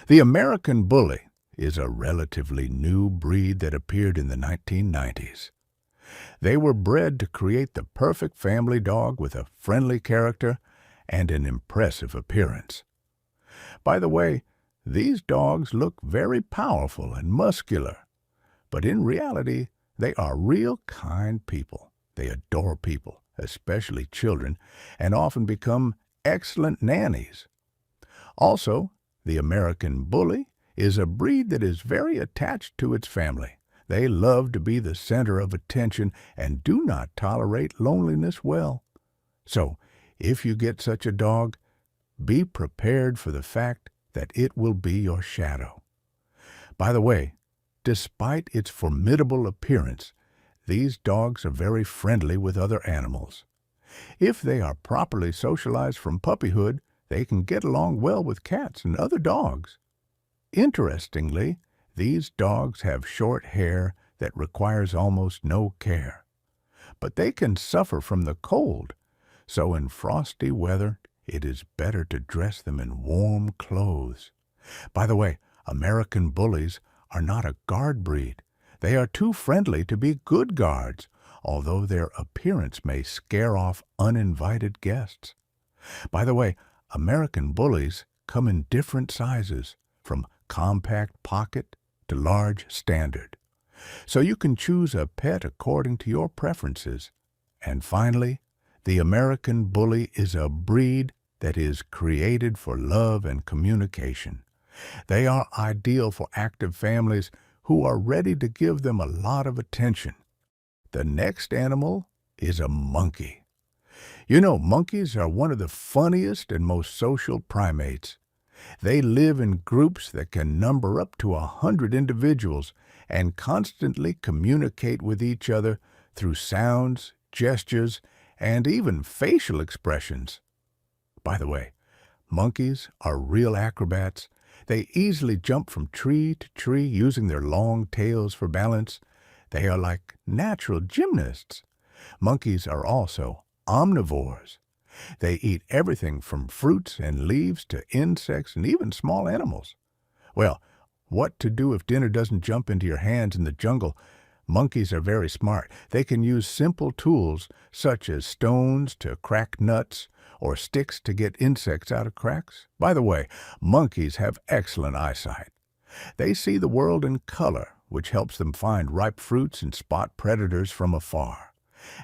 The American Bully is a relatively new breed that appeared in the 1990s. They were bred to create the perfect family dog with a friendly character and an impressive appearance. By the way, these dogs look very powerful and muscular, but in reality, they are real kind people. They adore people, especially children, and often become excellent nannies. Also, the American Bully is a breed that is very attached to its family. They love to be the center of attention and do not tolerate loneliness well. So, if you get such a dog, be prepared for the fact that it will be your shadow. By the way, despite its formidable appearance, these dogs are very friendly with other animals. If they are properly socialized from puppyhood, they can get along well with cats and other dogs. Interestingly, these dogs have short hair that requires almost no care. But they can suffer from the cold, so in frosty weather, it is better to dress them in warm clothes. By the way, American Bullies are not a guard breed. They are too friendly to be good guards, although their appearance may scare off uninvited guests. By the way, American Bullies come in different sizes, from compact pocket to large standard. So you can choose a pet according to your preferences. And finally, the American Bully is a breed that is created for love and communication. They are ideal for active families who are ready to give them a lot of attention. The next animal is a monkey. You know, monkeys are one of the funniest and most social primates. They live in groups that can number up to 100 individuals and constantly communicate with each other through sounds, gestures, and even facial expressions. By the way, monkeys are real acrobats. They easily jump from tree to tree using their long tails for balance. They are like natural gymnasts. Monkeys are also omnivores. They eat everything from fruits and leaves to insects and even small animals. Well, what to do if dinner doesn't jump into your hands in the jungle? Monkeys are very smart. They can use simple tools such as stones to crack nuts or sticks to get insects out of cracks. By the way, monkeys have excellent eyesight. They see the world in color, which helps them find ripe fruits and spot predators from afar.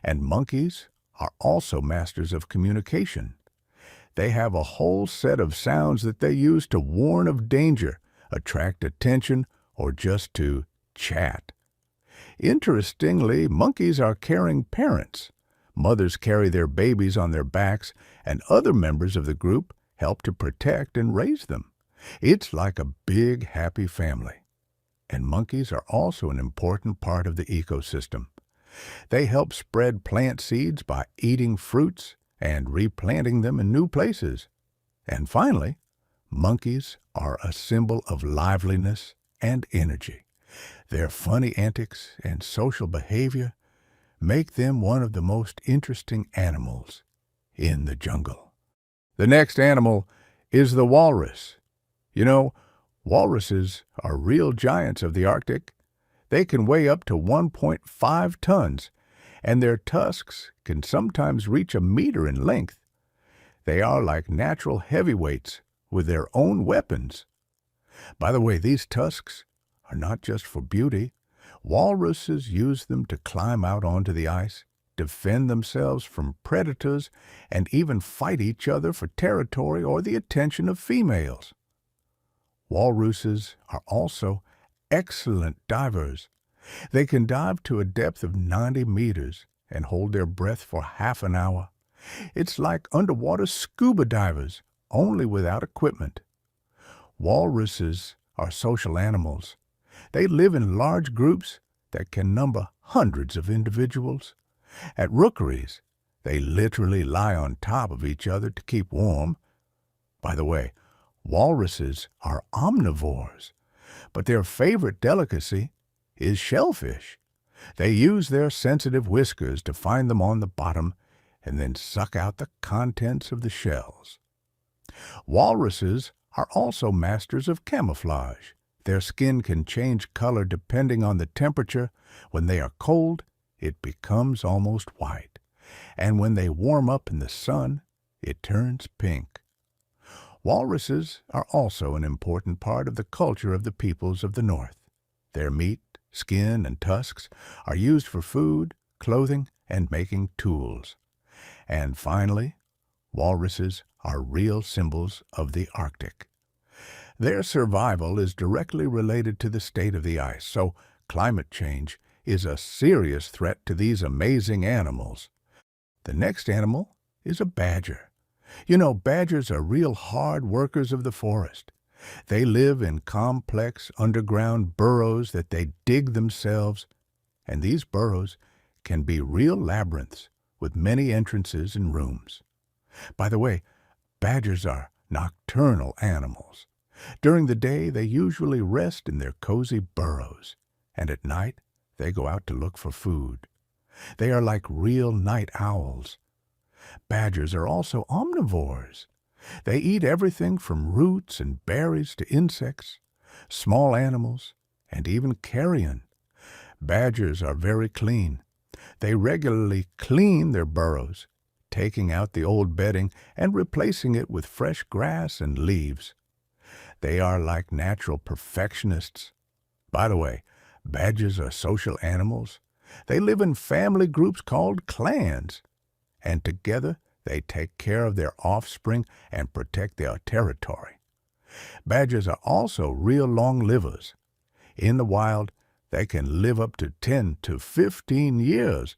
And monkeys are also masters of communication. They have a whole set of sounds that they use to warn of danger, attract attention, or just to chat. Interestingly, monkeys are caring parents. Mothers carry their babies on their backs, and other members of the group help to protect and raise them. It's like a big, happy family. And monkeys are also an important part of the ecosystem. They help spread plant seeds by eating fruits and replanting them in new places. And finally, monkeys are a symbol of liveliness and energy. Their funny antics and social behavior make them one of the most interesting animals in the jungle. The next animal is the walrus. You know, walruses are real giants of the Arctic. They can weigh up to 1.5 tons, and their tusks can sometimes reach a meter in length. They are like natural heavyweights with their own weapons. By the way, these tusks are not just for beauty. Walruses use them to climb out onto the ice, defend themselves from predators, and even fight each other for territory or the attention of females. Walruses are also excellent divers. They can dive to a depth of 90 meters and hold their breath for half an hour. It's like underwater scuba divers, only without equipment. Walruses are social animals. They live in large groups that can number hundreds of individuals. At rookeries, they literally lie on top of each other to keep warm. By the way, walruses are omnivores, but their favorite delicacy is shellfish. They use their sensitive whiskers to find them on the bottom and then suck out the contents of the shells. Walruses are also masters of camouflage. Their skin can change color depending on the temperature. When they are cold, it becomes almost white, and when they warm up in the sun, it turns pink. Walruses are also an important part of the culture of the peoples of the North. Their meat, skin, and tusks are used for food, clothing, and making tools. And finally, walruses are real symbols of the Arctic. Their survival is directly related to the state of the ice, so climate change is a serious threat to these amazing animals. The next animal is a badger. You know, badgers are real hard workers of the forest. They live in complex underground burrows that they dig themselves, and these burrows can be real labyrinths with many entrances and rooms. By the way, badgers are nocturnal animals. During the day, they usually rest in their cozy burrows, and at night, they go out to look for food. They are like real night owls. Badgers are also omnivores. They eat everything from roots and berries to insects, small animals, and even carrion. Badgers are very clean. They regularly clean their burrows, taking out the old bedding and replacing it with fresh grass and leaves. They are like natural perfectionists. By the way, badgers are social animals. They live in family groups called clans, and together they take care of their offspring and protect their territory. Badgers are also real long livers. In the wild, they can live up to 10 to 15 years,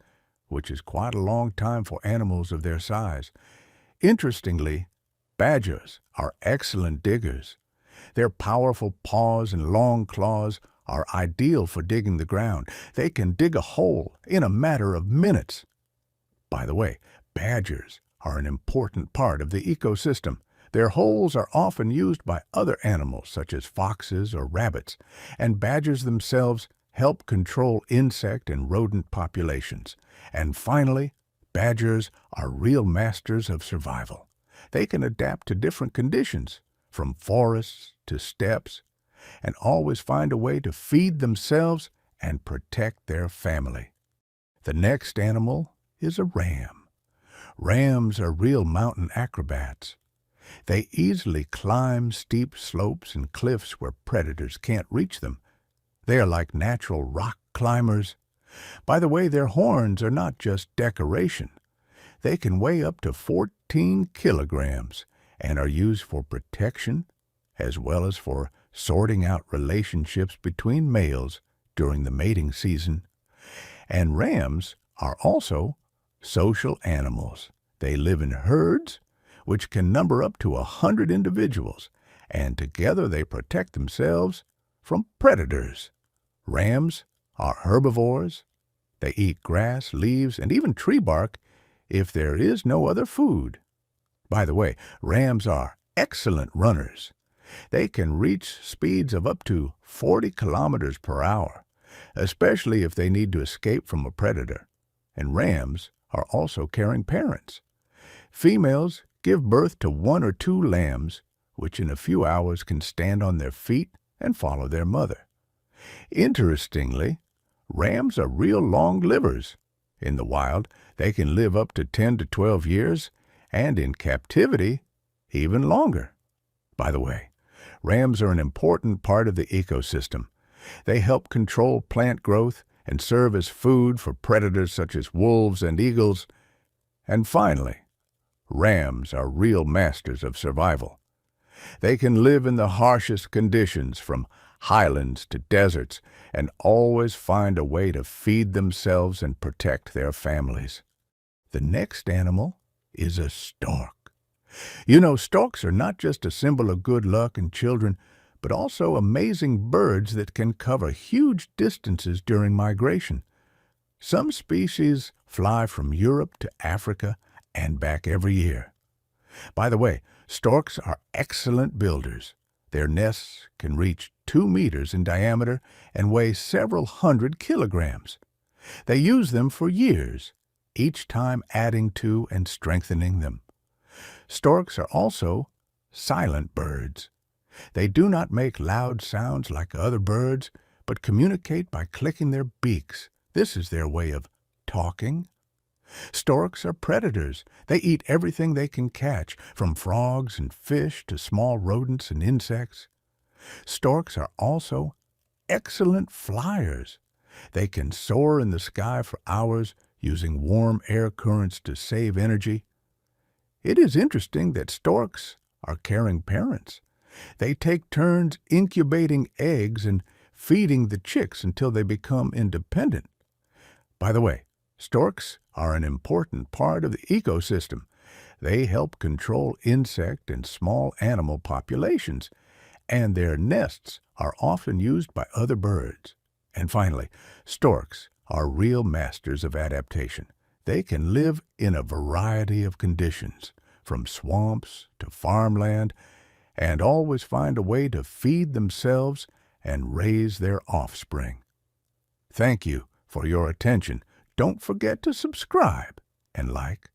which is quite a long time for animals of their size. Interestingly, badgers are excellent diggers. Their powerful paws and long claws are ideal for digging the ground. They can dig a hole in a matter of minutes. By the way, badgers are an important part of the ecosystem. Their holes are often used by other animals such as foxes or rabbits, and badgers themselves help control insect and rodent populations. And finally, badgers are real masters of survival. They can adapt to different conditions, from forests to steppes, and always find a way to feed themselves and protect their family. The next animal is a ram. Rams are real mountain acrobats. They easily climb steep slopes and cliffs where predators can't reach them. They are like natural rock climbers. By the way, their horns are not just decoration. They can weigh up to 14 kilograms and are used for protection as well as for sorting out relationships between males during the mating season. And rams are also social animals. They live in herds, which can number up to 100 individuals, and together they protect themselves from predators. Rams are herbivores. They eat grass, leaves, and even tree bark if there is no other food. By the way, rams are excellent runners. They can reach speeds of up to 40 kilometers per hour, especially if they need to escape from a predator. And rams are also caring parents. Females give birth to 1 or 2 lambs, which in a few hours can stand on their feet and follow their mother. Interestingly, rams are real long livers. In the wild, they can live up to 10 to 12 years, and in captivity, even longer. By the way, rams are an important part of the ecosystem. They help control plant growth and serve as food for predators such as wolves and eagles. And finally, rams are real masters of survival. They can live in the harshest conditions, from highlands to deserts, and always find a way to feed themselves and protect their families. The next animal is a stork. You know, storks are not just a symbol of good luck and children, but also amazing birds that can cover huge distances during migration. Some species fly from Europe to Africa and back every year. By the way, storks are excellent builders. Their nests can reach 2 meters in diameter and weigh several hundred kilograms. They use them for years, each time adding to and strengthening them. Storks are also silent birds. They do not make loud sounds like other birds, but communicate by clicking their beaks. This is their way of talking. Storks are predators. They eat everything they can catch, from frogs and fish to small rodents and insects. Storks are also excellent flyers. They can soar in the sky for hours using warm air currents to save energy. It is interesting that storks are caring parents. They take turns incubating eggs and feeding the chicks until they become independent. By the way, storks are an important part of the ecosystem. They help control insect and small animal populations, and their nests are often used by other birds. And finally, storks are real masters of adaptation. They can live in a variety of conditions, from swamps to farmland, and always find a way to feed themselves and raise their offspring. Thank you for your attention. Don't forget to subscribe and like.